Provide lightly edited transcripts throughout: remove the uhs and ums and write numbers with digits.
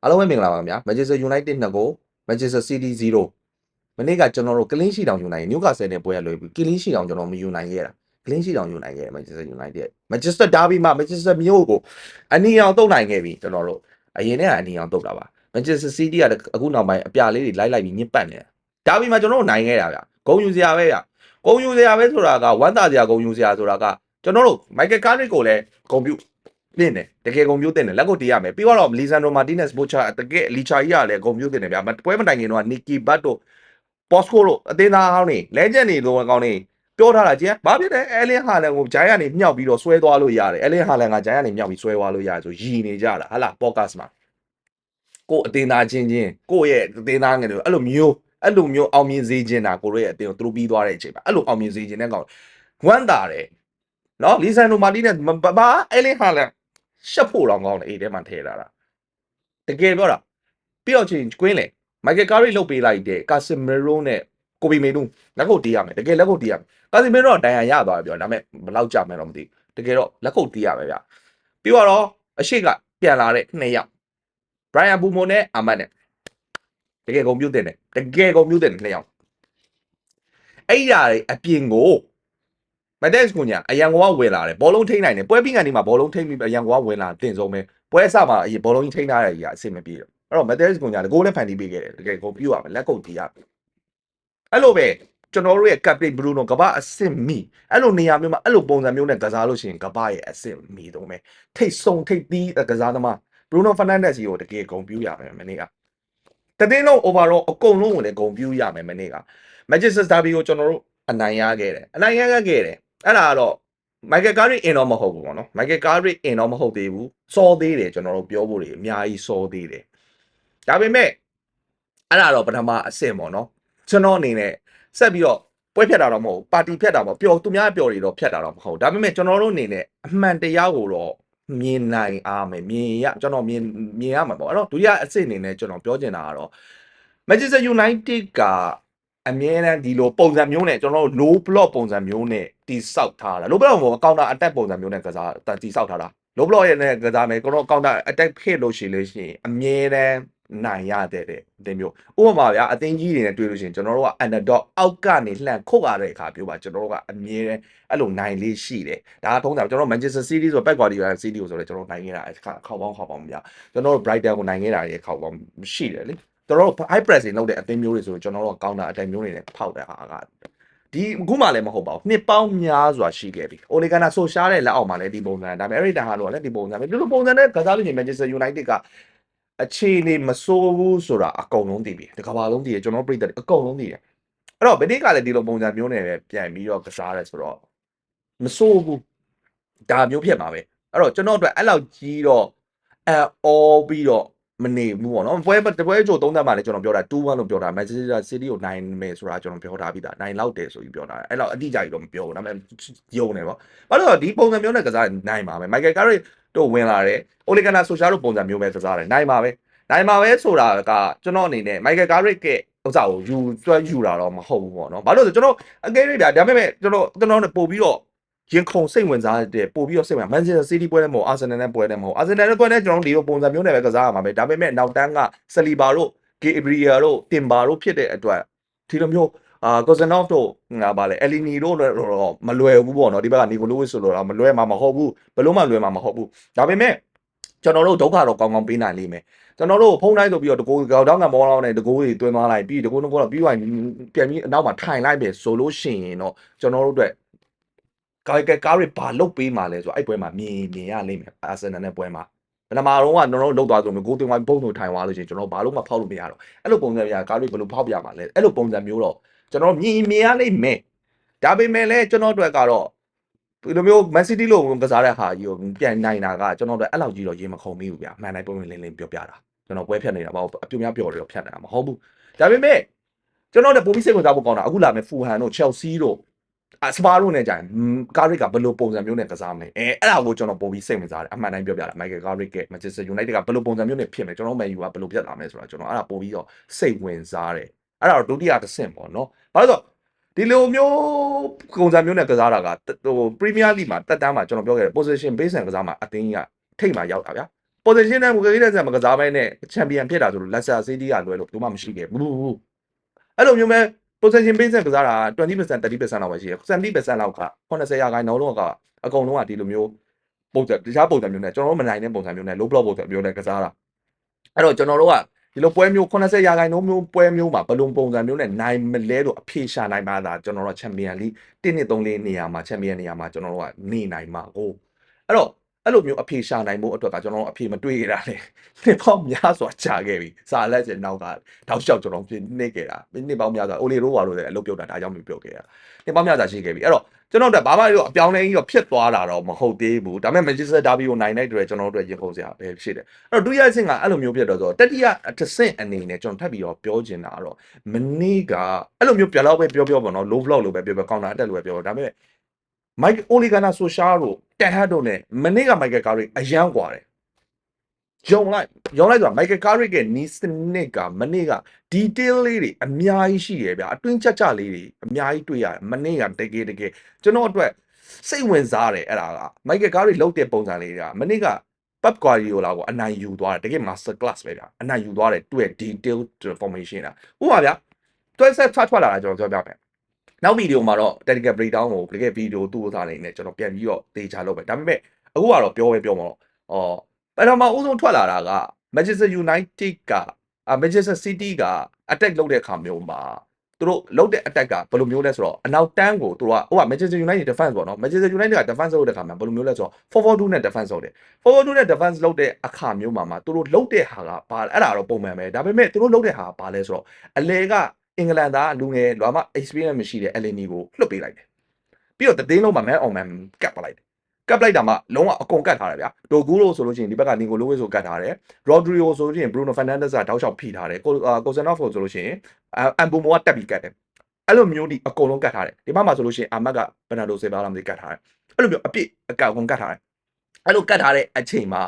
အားလုံးပဲမင်္ဂလာပါခင်ဗျာ Manchester United 2 goal Manchester City 0မနေ့ကကျွန်တော်တို့ clean sheet တောင်ယူနိုင် Newcastle နဲ့ပွဲရလွယ်ပြီး clean sheet တောင်ကျွန်တော်မယူနိုင်ခဲ့တာ clean sheet တောင်ယူနိုင်ခဲ့တယ် Manchester United Manchester Derby မှာ Manchester မျိုးကိုအနီအောင်တုတ်နိုင်ခဲ့ပြီကျွန်တော်တို့အရင်နဲ့အနီအောင်တုတ်တာပါ Manchester City ကအခုနောက်ပိုင်းအပြာလေးတွေလိုက်ပြီးညစ်ပတ်နေတာ Derby မှာကျွန်တော်တို့နိုင်ခဲ့တာဗျဂုံယူစရာပဲဗျဂုံယူစရာပဲဆိုတာကဝမ်းသာစရာဂုံယူစရာဆိုတာကကျွန်တော်တို့ Michael Carrick ကိုလည်းဂုံပြုတင်တယ်တကယ်ဂုံမျိုးတင်တယ်လက်ကိုတီးရမယ်ပြီးတော့လီဆန်ဒရိုမာတီနက်စ်ဘိုချာတကယ်လီချာကြီးကလည်းဂုံမျိုးတင်တယ်ဗျာပွဲမတိုင်ခင်တော့နီကီဘတ်တို့ပေါ်စကိုတို့အသေးသားဟောင်းနေလဲဂျန်နေလိုကောင်းနေပြောထားတာကြည့်ဘာဖြစ်လဲအဲလင်းဟာလန်ကိုဂျိုင်းကနေမြောက်ပြီးတော့ဆွဲသွားလို့ရတယ်အဲလင်းဟာလန်ကဂျိုင်းကနေမြောက်ပြီးဆွဲသွားလို့ရတယ်ဆိုရည်နေကြတာဟာလားပေါ့ကတ်မှာကိုအသေးသားချင်းကိုရဲ့အသေးသားငယ်တွေအဲ့လိုမျိုးအောင်မြင်စေချင်တာကိုရဲ့အသေးကိုသူတို့ပြီးသွားတဲ့အချိန်မှာအဲ့လိုအောင်မြင်စေချင်တဲ့ကောင်ဝမ်းသာတယ်နော်လီဆန်ဒရိုမာတီနက်ဘာအဲလင်းဟာလန်ရှက်ဖို့တော့ကောင်းတယ်အေးထဲမှာထည့်လာတာတကယ်ပြောတာပြီးတော့ချင်းကွင်းလေမိုက်ကယ်ကာရီလုတ်ပေးလိုက်တဲ့ကာဆီမီရိုနဲ့ကိုဘီမေနူလက်ကုပ်တီးရမယ်တကယ်လက်ကုပ်တီးရမယ်ကာဆီမီရိုတော့တန်ရရသွားပြီပြောဒါပေမဲ့ဘယ်လောက်ကြာမယ်တော့မသိတကယ်တော့လက်ကုပ်တီးရမယ်ဗျပြီးတော့အရှိကပြန်လာတဲ့2ယောက်ဘရိုင်ယန်ဘူမိုနဲ့အာမတ်နဲ့တကယ်ကွန်ပျူတာနဲ့တကယ်ကွန်ပျူတာနဲ့2ယောက်အဲ့ရအပြင်ကိုမက်ဒက်စ်ကိုညာအရန်ကောဝင်လာတယ်ဘောလုံးထိန်းနိုင်တယ်ပွဲပြီးကနေမှာဘောလုံးထိန်းပြီးအရန်ကောဝင်လာတင်ဆုံးပဲပွဲအစမှာအရင်ဘောလုံးကြီးထိန်းထားတဲ့ကြီးကအဆင်မပြေတော့အဲ့တော့မက်ဒက်စ်ကိုညာဂိုးလည်းဖန်တီးပေးခဲ့တယ်တကယ်ကိုပြုတ်ရမယ်လက်ကုပ်တီးရမယ်အဲ့လိုပဲကျွန်တော်တို့ရဲ့ captain Bruno ကဘာအဆင့်မီအဲ့လိုနေရာမျိုးမှာအဲ့လိုပုံစံမျိုးနဲ့ကစားလို့ရှိရင်ကဘာရဲ့အဆင့်မီတော့မယ်ထိတ်ဆုံထိတ်သီးကစားသမား Bruno Fernandes ကြီးကိုတကယ်ဂုံပြူရမယ်မနေ့ကတသိန်းလုံး overall အကုန်လုံးကိုလည်းဂုံပြူရမယ်မနေ့က Manchester Derby ကိုကျွန်တော်တို့အနိုင်ရခဲ့တယ်အဲ့ဒါကတော့မိုက်ကယ်ကာရီအင်တော့မဟုတ်ဘူးပေါ့နော်မိုက်ကယ်ကာရီအင်တော့မဟုတ်သေးဘူးစောသေးတယ်ကျွန်တော်တို့ပြောဖို့တွေအများကြီးစောသေးတယ်ဒါပေမဲ့အဲ့ဒါတော့ပထမအဆင့်ပေါ့နော်ကျွန်တော်အနေနဲ့ဆက်ပြီးတော့ပွဲဖြတ်တာတော့မဟုတ်ပါတီဖြတ်တာပေါ့ပျော်သူများပျော်တွေတော့ဖြတ်တာတော့မဟုတ်ဒါပေမဲ့ကျွန်တော်တို့အနေနဲ့အမှန်တရားကိုတော့မြင်နိုင်အားမယ်ကျွန်တော်မြင်ရမှာပေါ့အဲ့တော့ဒုတိယအဆင့်အနေနဲ့ကျွန်တော်ပြောချင်တာကတော့ Manchester United ကအမြဲတမ်းဒီလိုပုံစံမျိုးနဲ့ကျွန်တော်တို့ low block ပုံစံမျိုးနဲ့တိဆောက်ထားတာ low block ကို counter attack ပုံစံမျိုးနဲ့ကစားတိဆောက်ထားတာ low block ရဲ့နဲ့ကစားမယ်ကျွန်တော် counter attack ဖြစ်လို့ရှိရင်အမြဲတမ်းနိုင်ရတဲ့အတင်းမျိုးဥပမာဗျာအတင်းကြီးတွေနဲ့တွေ့လို့ရှိရင်ကျွန်တော်တို့က underdog အောက်ကနေလှန်ခုတ်ရတဲ့အခါပြောပါကျွန်တော်တို့ကအမြဲတမ်းအဲ့လိုနိုင်လေးရှိတယ်ဒါကထုံးတာကျွန်တော် Manchester City ဆို Pep Guardiola City ကိုဆိုတော့ကျွန်တော်နိုင်ခဲ့တာခေါက်ပေါင်းမပြကျွန်တော်တို့ Brighton ကိုနိုင်ခဲ့တာရဲ့ခေါက်ပေါင်းရှိတယ်လေကျွန်တော်တို့ high press တွေလုပ်တဲ့အသင်းမျိုးတွေဆိုကျွန်တော်တို့ counter attack မျိုးတွေနဲ့ဖောက်တဲ့ဟာကဒီအခုမှလည်းမဟုတ်ပါဘူးနှစ်ပေါင်းများစွာရှိခဲ့ပြီ။ Ole Gunnar Solskjaer ရဲ့လက်အောက်မှာလည်းဒီပုံစံဒါပေမဲ့ Eric Ten Hag တို့ကလည်းဒီပုံစံပဲဒီလိုပုံစံနဲ့ကစားလို့ရှိရင် Manchester United ကအခြေအနေမဆိုးဘူးဆိုတာအကုန်လုံးသိပြီ။ဒီကမ္ဘာလုံးသိတယ်ကျွန်တော်ပြည်သက်အကုန်လုံးသိတယ်။အဲ့တော့ဘယ်နေ့ကလည်းဒီလိုပုံစံမျိုးနဲ့ပဲပြန်ပြီးတော့ကစားရဲဆိုတော့မဆိုးဘူး။ဒါမျိုးဖြစ်မှာပဲ။အဲ့တော့ကျွန်တော်အတွက်အဲ့လောက်ကြီးတော့အော်ပြီးတော့မနေဘူးပေါ့နော်ပွဲကြိုသုံးသက်မှလည်းကျွန်တော်ပြောတာ2-1လို့ပြောတာ Manchester City ကိုနိုင်မယ်ဆိုတာကျွန်တော်ပြောထားပြီးသားနိုင်လောက်တယ်ဆိုပြီးပြောတာအဲ့လောက်အတိအကျကြီးတော့မပြောဘူးဒါပေမဲ့ယုံနေပေါ့ဘာလို့ဒီပုံစံမျိုးနဲ့ကစားနိုင်ပါမယ် Michael Carrick တို့ဝင်လာတယ် Ole Gunnar Solskjaer တို့ပုံစံမျိုးပဲကစားတယ်နိုင်ပါပဲဆိုတာကကျွန်တော်အနေနဲ့ Michael Carrick ရဲ့ဥစ္စာကိုယူတာတော့မဟုတ်ဘူးပေါ့နော်ဘာလို့လဲဆိုကျွန်တော်အကယ်၍ဗျာဒါပေမဲ့ကျွန်တော်ပို့ပြီးတော့ရင်ခုန်စိတ်ဝင်စားတဲ့ပို့ပြီးတော့စိတ်ဝင် Manchester City ပွဲလည်းမဟုတ် Arsenal နဲ့ပွဲလည်းမဟုတ် Arsenal နဲ့ပွဲလည်းကျွန်တော်ဒီလိုပုံစံမျိုးနဲ့ပဲကစားရမှာပဲဒါပေမဲ့နောက်တန်းက Saliba တို့ Gabriel တို့ Timber တို့ဖြစ်တဲ့အတွက်ဒီလိုမျိုးKozenov တို့ဗာလဲ Elneny တို့တော့မလွယ်ဘူးပေါ့နော်ဒီဘက်က Nico Lewis ဆိုတော့မလွယ်မှာမဟုတ်ဘူးဘယ်လို့မှလွယ်မှာမဟုတ်ဘူးဒါပေမဲ့ကျွန်တော်တို့ဒုက္ခတော့ကောင်းကောင်းပေးနိုင်လိမ့်မယ်ကျွန်တော်တို့ဖုန်းတိုင်းဆိုပြီးတော့တကူတောင်းကမောင်းနဲ့တကူတွေတွင်းသွားလိုက်ပြီးတကူတော့ပြီးသွားပြန်ပြီးအနောက်မှာထိုင်လိုက်ပဲဆိုလို့ရှိရင်တော့ကျွန်တော်တို့အတွက်ကားရဘာလုတ်ပေးမှလဲဆိုအဲ့ပွဲမှာမြင်ရလိမ့်မယ်အာဆင်နယ်နဲ့ပွဲမှာပထမတော့ကကျွန်တော်တို့လုတ်သွားဆိုမျိုးဂိုးသွင်းသွားဘုံတို့ထိုင်သွားလို့ရှိရင်ကျွန်တော်ဘာလို့မှဖောက်လို့မရတော့အဲ့လိုပုံစံများကားရဘယ်လိုဖောက်ပြမှာလဲအဲ့လိုပုံစံမျိုးတော့ကျွန်တော်မြင်ရလိမ့်မယ်ဒါပေမဲ့လည်းကျွန်တော်တို့ကတော့ဒီလိုမျိုး Man City လို့ကစားတဲ့ဟာကြီးကိုပြန်နိုင်တာကကျွန်တော်တို့အဲ့လောက်ကြီးတော့ရေမခုံမိဘူးဗျာမှန်တိုင်းပုံလင်းပြောပြတာကျွန်တော်ပွဲဖြတ်နေတာပေါ့အပြုံများပြောတယ်တော့ဖြတ်နေတာမဟုတ်ဘူးဒါပေမဲ့ကျွန်တော်တို့ပုံပြီးစိတ်ဝင်စားဖို့ကောင်းတာအခုလာမယ်ဖူဟန်တို့ Chelsea တို့စပါတို့နဲ့ကြာရင်ကာရစ်ကဘယ်လိုပုံစံမျိုးနဲ့ကစားမလဲအဲ့ဒါကိုကျွန်တော်ပုံပြီးစိတ်ဝင်စားတယ်အမှန်တိုင်းပြောပြတာ Michael Carrick ရဲ့ Manchester United ကဘယ်လိုပုံစံမျိုးနဲ့ဖြစ်မလဲကျွန်တော် Man U ကဘယ်လိုဖြစ်လာမလဲဆိုတာကျွန်တော်အဲ့ဒါပုံပြီးတော့စိတ်ဝင်စားတယ်အဲ့ဒါတော့ဒုတိယတစ်ဆင့်ပေါ့နော်ဘာလို့ဆိုဒီလိုမျိုးပုံစံမျိုးနဲ့ကစားတာကဟို Premier League မှာတက်တန်းမှာကျွန်တော်ပြောခဲ့တယ် position base နဲ့ကစားမှာအသင်းကြီးကထိတ်မှာရောက်တာဗျာ position နဲ့မကလေးတဲ့ဆန်မကစားပဲနဲ့ champion ဖြစ်တာဆိုလို့ Leicester City ကလွယ်လို့ဘူးမှမရှိခဲ့ဘူးအဲ့လိုမျိုးပဲ position base ကစားတာ 20% 30% လောက်ပဲရှိတယ် 70% လောက်က80%ခိုင်နှုန်းလောက်ကအကုန်လုံးကဒီလိုမျိုးပုံစံတခြားပုံစံမျိုးနဲ့ကျွန်တော်တို့မနိုင်တဲ့ပုံစံမျိုးနဲ့ low block ပုံစံမျိုးနဲ့ကစားတာအဲ့တော့ကျွန်တော်တို့ကဒီလိုပွဲမျိုး80%ခိုင်နှုန်းမျိုးပွဲမျိုးမှာဘလုံးပုံစံမျိုးနဲ့နိုင်မလဲလို့အဖေရှာနိုင်ပါတာကျွန်တော်တို့ Champion League 1 2 3 4နေရာမှာ Champion နေရာမှာကျွန်တော်တို့ကနေနိုင်မှာကိုအဲ့တော့အဲ့လိုမျိုးအဖေရှာနိုင်ဖို့အတွက်ကကျွန်တော်တို့အဖေမတွေ့ခဲ့တာလေနှစ်ပေါင်းများစွာကြာခဲ့ပြီစာလက်ကျနောက်ကတောက်လျှောက်ကျွန်တော်ဖြစ်နေခဲ့တာနှစ်ပေါင်းများစွာအိုလီရိုဝါတို့လည်းအလုပ်ပြုတ်တာဒါကြောင့်မပြောခဲ့တာနှစ်ပေါင်းများစွာရှိခဲ့ပြီအဲ့တော့ကျွန်တော်တို့ဘာမှတော့အပြောင်းလဲကြီးတော့ဖြစ်သွားတာတော့မဟုတ်သေးဘူးဒါပေမဲ့ Manchester Derby ကိုနိုင်တဲ့အတွက်ကျွန်တော်တို့ရင်ခုန်စရာပဲဖြစ်တယ်အဲ့တော့ဒုတိယအဆင့်ကအဲ့လိုမျိုးဖြစ်တော့ဆိုတတိယတစ်ဆင့်အနေနဲ့ကျွန်တော်ထပ်ပြီးတော့ပြောချင်တာကတော့မနေ့ကအဲ့လိုမျိုးပြလောက်ပဲပြောပေါ့နော် low block လို့ပဲပြော counter attack လို့ပဲပြောဒါပေမဲ့ Mike Oligana Solskjaer တို့တက်ဟတ်တို့နဲ့မနေ့က Michael Carrick အရန်กว่าတယ်ယုံလိုက်ဆိုတာ Michael Carrick ရဲ့ နီးစနစ်ကမနေ့က detail လေးတွေအများကြီးရှိရဗျအတွင်းချက်လေးတွေအများကြီးတွေ့ရတယ်မနေ့ကတကယ်ကျွန်တော်အတွက်စိတ်ဝင်စားတယ်အဲ့ဒါက Michael Carrick လုပ်တဲ့ပုံစံလေးကမနေ့က Pep Guardiola ကိုအနိုင်ယူသွားတယ်တကယ် master class ပဲဗျအနိုင်ယူသွားတယ်သူ့ရဲ့ detail formation တာဥပမာဗျတွဲဆက်ထွက်လာတာကျွန်တော်ပြောပြမယ်နောက်ဗီဒီယိုမှာတော့ technical breakdown ကိုတကယ်ဗီဒီယိုတူစားနေနဲ့ကျွန်တော်ပြန်ပြီးတော့တေချာလုပ်ပဲဒါပေမဲ့အခုကတော့ပြောမှာတော့ပထမဦးဆုံးထွက်လာတာက Manchester United ကManchester City က attack လုပ်တဲ့အခါမျိုးမှာသူတို့လုပ်တဲ့ attack ကဘယ်လိုမျိုးလဲဆိုတော့အနောက်တန်းကိုသူတို့ကManchester United defense ပေါ့နော် Manchester United က defense လုပ်တဲ့အခါမှာဘယ်လိုမျိုးလဲဆိုတော့ 4-4-2 နဲ့ defense လုပ်တယ် 4-4-2 နဲ့ defense လုပ်တဲ့အခါမျိုးမှာသူတို့လုပ်တဲ့ဟာကဘာအဲ့ဒါတော့ပုံမှန်ပဲဒါပေမဲ့သူတို့လုပ်တဲ့ဟာကဘာလဲဆိုတော့အလဲကအင်္ဂလန်သားလူငယ်လွာမ experience မရှိတဲ့ Elneny ကိုလွှတ်ပေးလိုက်တယ်ပြီးတော့တသိန်းလုံးမှာ man on man ကတ်ပလိုက်တယ်ကပ်လိုက်တာမှလုံးဝအကုန်ကတ်ထားတယ်ဗျာဒိုဂူရိုဆိုလို့ရှိရင်ဒီဘက်ကနီကိုလိုဝစ်ဆိုကတ်ထားတယ်ရော်ဒရီယိုဆိုလို့ရှိရင်ဘရူနိုဖန်နန်ဒက်စ်ကတောက်လျှောက်ဖိထားတယ်ကိုဆန်နော့ဖ်ဆိုလို့ရှိရင်အမ်ဘူမိုကတက်ပြီးကတ်တယ်အဲ့လိုမျိုးဒီအကုန်လုံးကတ်ထားတယ်ဒီဘက်မှာဆိုလို့ရှိရင်အာမတ်ကဘနာဒိုဆေဘာလာမသိကတ်ထားတယ်အဲ့လိုမျိုးအပြစ်အကတ်အကုန်ကတ်ထားတယ်အဲ့လိုကတ်ထားတဲ့အချိန်မှာ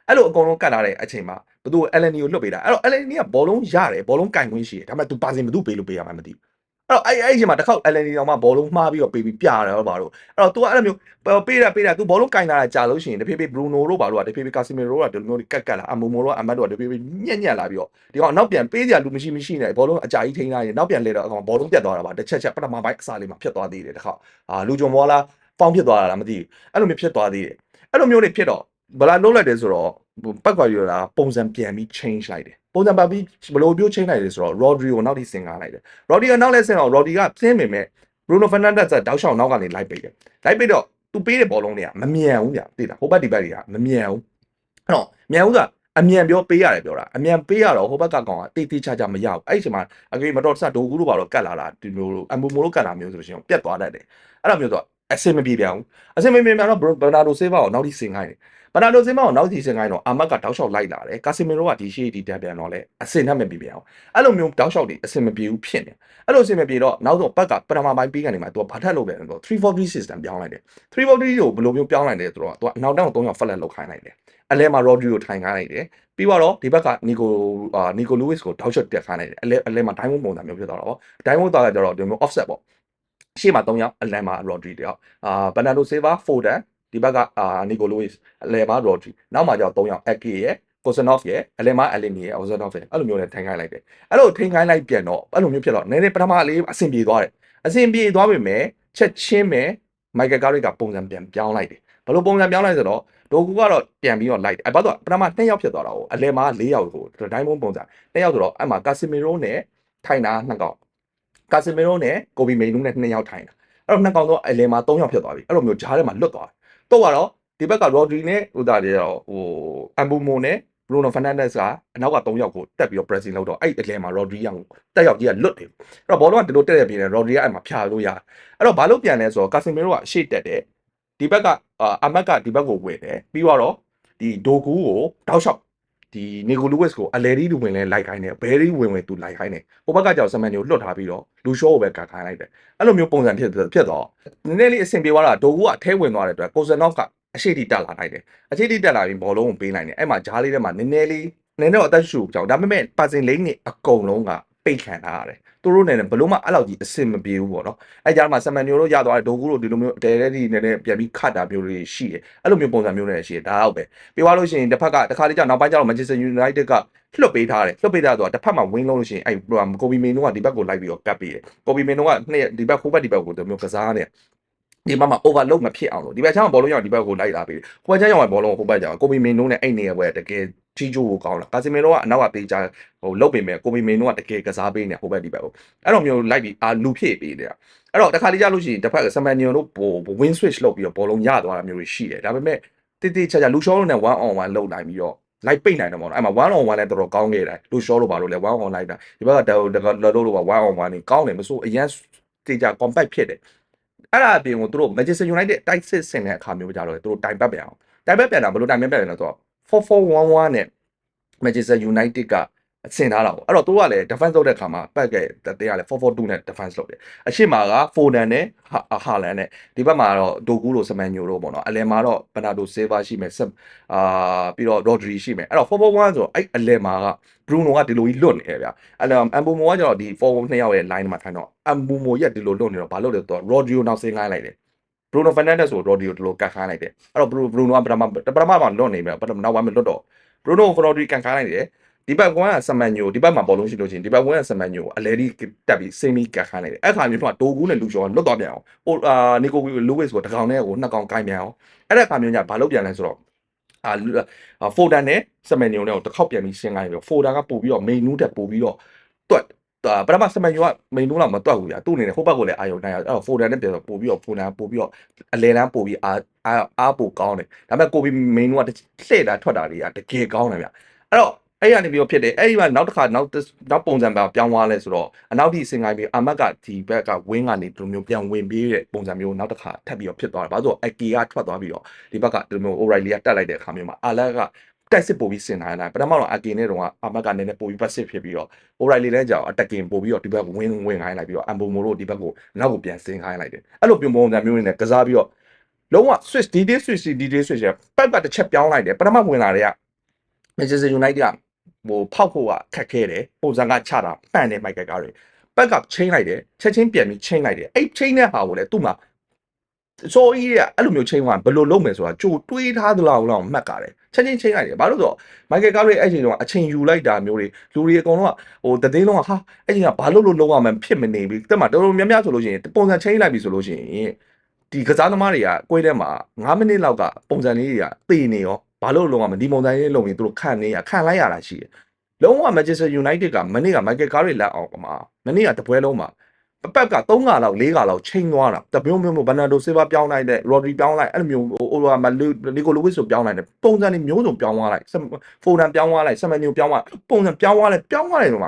အဲ့လိုအကုန်လုံးကတ်ထားတဲ့အချိန်မှာဘသူအယ်လန်နီကိုလွတ်ပေးတာအဲ့တော့အယ်လန်နီကဘောလုံးရတယ်ဘောလုံးကင်ခွင့်ရှိတယ်ဒါပေမဲ့ तू ပါစင်ဘသူပေးလို့ပေးရမှာမသိဘူးအဲ့တော့အဲ့အချိန်မှာတစ်ခေါက် LND တောင်မှဘောလုံးမှားပြီးတော့ပေးပြီးပြရတယ်ဟုတ်ပါတော့အဲ့တော့ तू အဲ့လိုမျိုးပေးတာ तू ဘောလုံးကင်လာတာကြာလို့ရှိရင်တဖြည်းဖြည်း Bruno တို့ဘာလို့တဖြည်းဖြည်း Casemiro တို့ကဒီလိုမျိုးကတ်လာအမိုမိုတို့ကအမတ်တို့ကတဖြည်းဖြည်းညက်လာပြီးတော့ဒီကောင်နောက်ပြန်ပေးစရာလူမရှိနဲ့ဘောလုံးအကြာကြီးထိန်းထားရင်နောက်ပြန်လဲတော့အကောင်ဘောလုံးပြတ်သွားတာပါတစ်ချက်ပထမပိုင်းအစားလေးမှာဖြစ်သွားသေးတယ်တစ်ခေါက်လူဂျွန်ဘောလားဖောင်းဖြစ်သွားတာလားမသိဘူးအဲ့လိုမျိုးဖြစ်သွားသေးတယ်အဲ့လိုမျိုးတွေဖြစ်တော့ဘလာလုံးလိုက်တယ်ဆိုတော့ပတ်ကွာယူလာပုံစံပြန်ပြီး change လိုက်တယ်ပုံစံပတ်ပြီးဘလို့ပြော change လိုက်တယ်ဆိုတော့ Rodri ကိုနောက်ထိဆင်ကားလိုက်တယ် Rodri ကနောက်လဲဆင်တော့ Rodri ကဆင်းပေမဲ့ Bruno Fernandes ကတောက်လျှောက်နောက်ကနေလိုက်ပိတ်တယ်လိုက်ပိတ်တော့သူပေးတဲ့ဘောလုံးတွေကမမြန်ဘူးဗျသိလားဟိုဘက်ဒီဘက်တွေကမမြန်ဘူးအဲ့တော့မြန်ဦးကအမြန်ပြောပေးရတယ်ပြောတာအမြန်ပေးရတော့ဟိုဘက်ကကောင်ကတိတိချာမရဘူးအဲ့ဒီချိန်မှာအကေမတော်စဒိုကူတို့ဘာလို့ကတ်လာတာဒီလိုအမ်ဘူမိုလိုကတ်လာမျိုးဆိုလို့ရှိရင်ပြတ်သွားတတ်တယ်အဲ့လိုမျိုးဆိုအဆင်မပြေပြန်ဘူးအဆင်မပြေပြန်တော့ဘနာဒိုဆေးဘာကိုနောက်ထိဆင်ခိုင်းတယ်ဘနာဒိုဆေးဘာကိုနောက်ထိဆင်ခိုင်းတော့အာမတ်ကတောက်လျှောက်လိုက်လာတယ်ကာစီမီရိုကဒီရှိဒီတက်ပြန်တော့လေအဆင်နဲ့မပြေပြန်အောင်အဲ့လိုမျိုးတောက်လျှောက်တွေအဆင်မပြေဘူးဖြစ်နေအဲ့လိုအဆင်မပြေတော့နောက်ဆုံးဘက်ကပထမပိုင်းပြီးကနေမှသူကဘာထက်လုပ်ပြန်တော့3-4-3 system ပြောင်းလိုက်တယ်3-4-3ကိုဘယ်လိုမျိုးပြောင်းလိုက်လဲဆိုတော့သူကအနောက်တန်းကို3ယောက်ဖက်လက်လောက်ခိုင်းလိုက်တယ်အလဲမှာ Rodri ကိုထိုင်ခိုင်းလိုက်တယ်ပြီးတော့ဒီဘက်ကနီကိုလူးဝစ်ကိုတောက်လျှောက်တက်ခိုင်းလိုက်တယ်အလဲမှာဒိုင်းဝုန်းပုံစံမျိုးဖြစ်သွားတာပေါ့ဒိုင်းဝုန်းသွားကြတော့ဒီမျိုး offset ပေါ့ရှေ့မှာ3ယောက်အလန်မှာ Rodri တယောက်ဘန်နာဒိုဆေးဗာ4ဒီဘက်ကနီကိုလိုဝစ်အလဲမှာ Rodri နောက်မှာကျတော့3ယောက် AK ရဲ့ကိုဆန်နော့ဖ်ရဲ့အလဲမှာ Elneny ရဲ့ Ozanov ရဲ့အဲ့လိုမျိုးနဲ့ထိုင်ခိုင်းလိုက်တယ်အဲ့လိုထိန်ခိုင်းလိုက်ပြန်တော့အဲ့လိုမျိုးဖြစ်တော့နည်းနည်းပထမလေးအဆင်ပြေသွားတယ်အဆင်ပြေသွားပြီမဲ့ချက်ချင်းပဲ Michael Carrick ကပုံစံပြန်ပြောင်းလိုက်တယ်ဘယ်လိုပုံစံပြောင်းလိုက်ဆိုတော့ဒိုကူကတော့ပြန်ပြီးတော့လိုက်တယ်ဘာလို့ပထမ2ယောက်ဖြစ်သွားတာကိုအလဲမှာ4ယောက်ကိုဒိုင်းမုံပုံစံ2ယောက်ဆိုတော့အဲ့မှာ Casemiro နဲ့ထိုင်တာ2ကောင်ကာစီမီရိုနဲ့ကိုဘီမေနူးနဲ့2ယောက်ထိုင်တာအဲ့တော့2ကောင်တော့အလယ်မှာ3ယောက်ဖြစ်သွားပြီအဲ့လိုမျိုးဂျားထဲမှာလွတ်သွားတယ်တော့ကတော့ဒီဘက်က Rodri နဲ့ဟိုတာတွေတော့ဟိုအမ်ဘူမိုနဲ့ Bruno Fernandes ကအနောက်က3ယောက်ကိုတက်ပြီးတော့ pressing လုပ်တော့အဲ့အလယ်မှာ Rodri ကတက်ရောက်ကြီးကလွတ်တယ်အဲ့တော့ဘောလုံးကဒီလိုတက်ရပြင်းတယ် Rodri ကအဲ့မှာဖြာလို့ရတယ်အဲ့တော့ဘာလို့ပြန်လဲဆိုတော့ကာစီမီရိုကအရှေ့တက်တယ်ဒီဘက်ကအမတ်ကဒီဘက်ကိုဝင်တယ်ပြီးတော့ဒီဒိုကူကိုတောက်လျှောက်ဒီနီကိုလူဝစ်ကိုအလဲရီလူဝင်လဲလိုက်ခိုင်းတယ်ဘဲရီဝင်သူလိုက်ခိုင်းတယ်ဟိုဘက်ကကြောက်ဆမန်ညိုလွတ်ထားပြီးတော့လူရှော့ကိုပဲကတ်ခိုင်းလိုက်တယ်အဲ့လိုမျိုးပုံစံဖြစ်တော့နည်းနည်းလေးအဆင်ပြေသွားတာဒိုကူကအထဲဝင်သွားတဲ့အတွက်ကိုဆန်နော့ဖ်ကအရှိတီတက်လာနိုင်တယ်အရှိတီတက်လာပြီးဘောလုံးကိုပေးနိုင်တယ်အဲ့မှာဂျားလေးထဲမှာနည်းနည်းတော့အသက်ရှူကြောင်ဒါပေမဲ့ပါစင်လိမ့်နေအကုန်လုံးက ပိတ်ခံထားရတယ်သူတို့နဲ့ဘလို့မှအဲ့လောက်ကြီးအဆင်မပြေဘူးပေါ့နော်အဲ့ကြားမှာဆမန်ညိုတို့ရသွားတယ်ဒိုကူတို့ဒီလိုမျိုးတဲတဲဒီနဲ့ပြန်ပြီးခတ်တာမျိုးတွေရှိတယ်အဲ့လိုမျိုးပုံစံမျိုးတွေရှိတယ်ဒါတော့ပဲပြောရလို့ရှိရင်တစ်ဖက်ကတစ်ခါလေးကြောင့်နောက်ပိုင်းကျတော့ Manchester United ကလွတ်ပေးထားတယ်လွတ်ပေးထားဆိုတော့တစ်ဖက်မှာ win လုပ်လို့ရှိရင်အဲ့ကိုဘီမင်တို့ကဒီဘက်ကိုလိုက်ပြီးတော့ကတ်ပေးတယ်ကိုဘီမင်တို့ကနှစ်ဒီဘက်ဟိုဘက်ဒီဘက်ကိုဒီမျိုးကစားနေဒီမှာ overload မဖြစ်အောင်လို့ဒီဘက်ချမ်းဘောလုံးရောက်ဒီဘက်ကိုလိုက်လာပြီးဟိုဘက်ချမ်းရောက်ဘောလုံးဟိုဘက်ကြောင်ကိုဘီမင်တို့နဲ့အဲ့နေရပွဲတကယ်ကြီးကျိုးကိုကောင်းလာကာစီမင်တို့ကအနောက်ကပေးချဟိုလုတ်ပေမဲ့ကိုဘီမင်တို့ကတကယ်ကစားပေးနေဟိုဘက်ဒီဘက်ကိုအဲ့လိုမျိုးလိုက်ပြီးလူဖြည့်ပေးနေတာအဲ့တော့တခါလေးကြလို့ရှိရင်တစ်ဖက်ကဆမန်နီယိုတို့win switch လုပ်ပြီးတော့ဘောလုံးရသွားတာမျိုးတွေရှိတယ်ဒါပေမဲ့တိတိကျကျလူရှောတို့နဲ့1 on 1လုပ်နိုင်ပြီးတော့လိုက်ပိတ်နိုင်တယ်ပေါ့နော်အဲ့မှာ1 on 1လည်းတော်တော်ကောင်းခဲ့တယ်လူရှောတို့ဘာလို့လဲ1 on လိုက်တာဒီဘက်ကလောတို့က1 on 1နေကောင်းတယ်မဆိုအရန်တေချာ compact ဖြစ်တယ်အဲ့ဒါအပြင်ကိုတို့ Manchester United တိုက်စစ်ဆင်တဲ့အခါမျိုးကြတော့တို့တိုင်ပတ်ပြန်အောင်တိုင်ပတ်ပြန်တာဘလို့တိုင်ပတ်ပြန်လဲဆိုတော့4-4-1-1နဲ့ Manchester United ကအဆင်ထားတာပေါ့အဲ့တော့သူကလည်း defense လုပ်တဲ့ခါမှာပတ်ခဲ့တဲ့ကလည်း4-4-2နဲ့ defense လုပ်တယ်အရှိမာက Foden နဲ့ဟာလန်နဲ့ဒီဘက်မှာတော့ဒိုကူတို့စမန်ညိုတို့ပေါ့နော်အလယ်မှာတော့ဘနာဒိုဆေးဗာရှိမယ်ပြီးတော့ Rodri ရှိမယ်အဲ့တော့4-4-1ဆိုတော့အဲ့အလယ်မှာက Bruno ကဒီလိုကြီးလွတ်နေတယ်ဗျအဲ့တော့ Ambumo ကကျတော့ဒီ4-4နှစ်ယောက်ရဲ့ line မှာထိုင်တော့ Ambumo ရက်ဒီလိုလွတ်နေတော့ဘာလို့လဲဆိုတော့ Rodri ကိုနောက်ဆင်းခိုင်းလိုက်တယ်Bruno Fernandes ဆို Rodri ကိုဒီလိုကတ်ခိုင်းလိုက်တယ်အဲ့တော့ Bruno ကပထမမှာလွတ်နေမယ်နောက်ပိုင်းမှာလွတ်တော့ Bruno ကို Rodri ကန်ခိုင်းလိုက်တယ်ဒီဘက်ကဆမန်ညိုဒီဘက်မှာဘောလုံးရှိလို့ချင်းဒီဘက်ကဆမန်ညိုအလဲဒီတက်ပြီးစိမ့်ပြီးကတ်ခိုင်းလိုက်တယ်အဲ့ခါမျိုးတော့ဒိုကူးနဲ့လူကျော်လွတ်သွားပြန်အောင်ဟိုနီကိုလူဝစ်ဆိုတကောင်နဲ့ကိုနှစ်ကောင်ကိုင်းပြန်အောင်အဲ့တဲ့ခါမျိုးညဘာလုပ်ပြန်လဲဆိုတော့ဖိုဒန်နဲ့စမန်ညိုနဲ့ကိုတစ်ခေါက်ပြန်ပြီးရှင်းခိုင်းပြီးဖိုဒန်ကပို့ပြီးတော့မိန်နူးတက်ပို့ပြီးတော့တွတ်ပထမစမန်ညိုကမိန်နူးလောက်မတွတ်ဘူးဗျာသူ့အနေနဲ့ဟိုဘက်ကိုလည်းအာယုံနိုင်အဲ့တော့ဖိုဒန်နဲ့ပြန်ပို့ပြီးတော့ဖိုဒန်ပို့ပြီးတော့အလဲတန်းပို့ပြီးအားပို့ကောင်းတယ်ဒါပေမဲ့ကိုဘီမိန်နူးကလှည့်တာထွက်တာတွေကတကယ်ကောင်းတယ်ဗျအဲ့တော့အဲ့ရနေပြီးတော့ဖြစ်တယ်အဲ့ဒီမှာနောက်တစ်ခါနောက်ပုံစံပြောင်းသွားလဲဆိုတော့အနောက်ထိစင်ကိုင်းပြီးအာမတ်ကဒီဘက်ကဝင်းကနေဒီလိုမျိုးပြန်ဝင်ပြီးတဲ့ပုံစံမျိုးနောက်တစ်ခါထပ်ပြီးတော့ဖြစ်သွားတယ်ဘာလို့ဆိုတော့အကီကထွက်သွားပြီးတော့ဒီဘက်ကဒီလိုမျိုး O'Reilly ကတက်လိုက်တဲ့အခါမျိုးမှာအာလက်ကတိုက်စစ်ပို့ပြီးစင်ထားတယ်ပထမတော့အကီနဲ့တော့အာမတ်ကနည်းနည်းပို့ပြီး passive ဖြစ်ပြီးတော့ O'Reilly လည်းကြောင် attacking ပို့ပြီးတော့ဒီဘက်ဝင်ခိုင်းလိုက်ပြီးတော့ Ambumo တို့ဒီဘက်ကိုနောက်ကိုပြန်စင်ခိုင်းလိုက်တယ်အဲ့လိုပုံစံမျိုးနဲ့ကစားပြီးတော့လုံးဝ switch detail switch ရပတ်တစ်ချက်ပြောင်းလိုက်တယ်ပထမဝင်လာတဲ့က Manchester United ကဟိုဖောက်ဖို့ကခက်ခဲတယ်ပုံစံကချတာပန့်တယ်မိုက်ကယ်ကားတွေဘက်ကချင်းလိုက်တယ်ချက်ချင်းပြန်ပြီးချင်းလိုက်တယ်အဲ့ချင်းတဲ့ဟာကိုလည်းသူ့မှာစောကြီးကအဲ့လိုမျိုးချင်းကဘယ်လိုလုပ်မယ်ဆိုတာကြိုတွေးထားသလားလောက်မှတ်ကားတယ်ချက်ချင်းချင်းလိုက်တယ်ဘာလို့ဆိုတော့မိုက်ကယ်ကားတွေအဲ့ချိန်တုန်းကအချိန်ယူလိုက်တာမျိုးတွေလူတွေအကုန်လုံးကဟိုတသိန်းလုံးကဟာအဲ့ချိန်ကဘာလို့လုံးဝမှဖြစ်မနေဘူးတက်မှာတော်တော်များများဆိုလို့ရှိရင်ပုံစံချင်းလိုက်ပြီဆိုလို့ရှိရင်ဒီကစားသမားတွေကကိုယ်ထဲမှာ9မိနစ်လောက်ကပုံစံလေးတွေကပေနေရောဘာလို့လုံးဝမဒီပုံစံလေးလုံးရင်သူတို့ခံလိုက်ရတာရှိတယ်လုံးဝ Manchester United ကမနေ့က Michael Carrick လက်အောင်မှာမနေ့ကတပွဲလုံးမှာပက်က3ခါလောက်4ခါလောက်ချိန်သွားတာတပြုံးမျိုးဘန်နာဒိုဆေးဗာပြောင်းလိုက်တဲ့ Rodri ပြောင်းလိုက်အဲ့လိုမျိုးဟိုနီကိုလိုဝစ်ဆိုပြောင်းလိုက်တယ်ပုံစံတွေမျိုးစုံပြောင်းသွားလိုက်ဖိုဒန်ပြောင်းသွားလိုက်ဆမန်ညိုပြောင်းသွားပုံစံပြောင်းသွားလိုက်ဆိုမ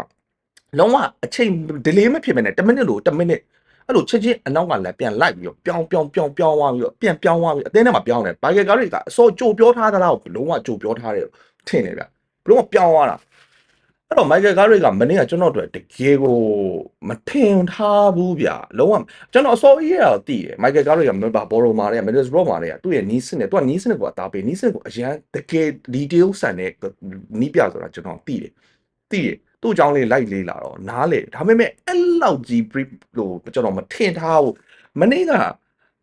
ှလုံးဝအချိန် delay မဖြစ်မနဲ့1မိနစ်လို့1မိနစ်အဲ့လိုချက်ချင်းအနောက်ကလည်းပြန်လိုက်ပြီးတော့ပြောင်းသွားပြီးတော့ပြန်ပြောင်းသွားပြီးအတင်းထဲမှာပြောင်းတယ်ဘာကယ်ကားတွေကအစောကြိုပြောထားသလားကိုလုံးဝကြိုပြောထားတယ်ထင်တယ်ဗျဘလုံးဝပြောင်းသွားတာအဲ့တော့ Michael Carrick ကမနေ့ကကျွန်တော်တို့တကယ်ကိုမထင်ထားဘူးဗျလုံးဝကျွန်တော်အစောကြီးရတော့တည်တယ် Michael Carrick ကဘောလုံးမာတဲ့ Middlesbrough မာတဲ့သူ့ရဲ့နီးစနစ်သူကနီးစနစ်ကိုအသားပေးနီးစနစ်ကိုအရန်တကယ် detail ဆန်တဲ့နီးပြဆိုတာကျွန်တော်တည်တယ်သူ့အကြောင်းလေးလိုက်လေးလာတော့နားလေဒါပေမဲ့အဲ့လောက်ကြီး brief လို့ကျွန်တော်မထင်ထားဘူးမနေ့က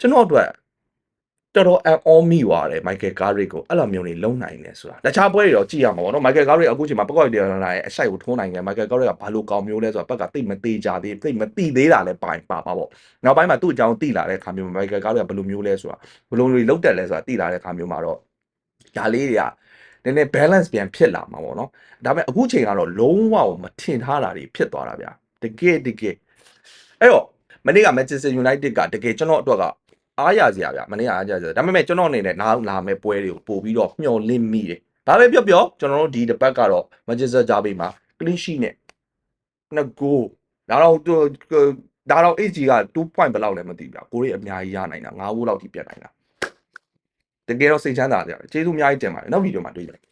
ကျွန်တော်တို့တော်တော်အောမိသွားတယ် Michael Carrick ကိုအဲ့လိုမျိုးနေလုံနိုင်တယ်ဆိုတာတခြားပွဲတွေတော့ကြည့်ရမှာပေါ့နော် Michael Carrick အခုချိန်မှာပကောက်တယ်လာရဲ့အဆိုင်ကိုထိုးနိုင်တယ် Michael Carrick ကဘာလို့ကောင်းမျိုးလဲဆိုတာဘက်ကသိမသေးကြသေးသိမသိသေးတာလည်းပါပါပေါ့နောက်ပိုင်းမှာသူ့အကြောင်းသိလာတဲ့ခါမျိုး Michael Carrick ကဘယ်လိုမျိုးလဲဆိုတာဘယ်လိုတွေလောက်တက်လဲဆိုတာသိလာတဲ့ခါမျိုးမှာတော့ဒါလေးတွေကနည်းနည်း balance ပြန်ဖြစ်လာမှာပေါ့နော်ဒါပေမဲ့အခုချိန်ကတော့လုံးဝမထင်ထားတာတွေဖြစ်သွားတာဗျာတကယ်အဲ့တော့မနေ့က Manchester United ကတကယ်ကျွန်တော်အတွက်ကအားရစရာဗျမနေ့ကအားရစရာဒါပေမဲ့ကျွန်တော်အနေနဲ့နားလာမဲ့ပွဲတွေကိုပို့ပြီးတော့မျှော်လင့်မိတယ်ဒါပဲပြောကျွန်တော်တို့ဒီတစ်ပတ်ကတော့ Manchester Derby မှာ clean sheet နဲ့နှစ် goal ဒါတော့ HG က2 point ဘယ်လောက်လဲမသိဘူးဗျကိုရီးအများကြီးရနိုင်တာ9 goal လောက်ထိပြတ်နိုင်တာတကယ်တော့စိတ်ချမ်းသာကြတယ်ကျေးဇူးအများကြီးတင်ပါတယ်နောက်ဗီဒီယိုမှာတွေ့ကြမယ်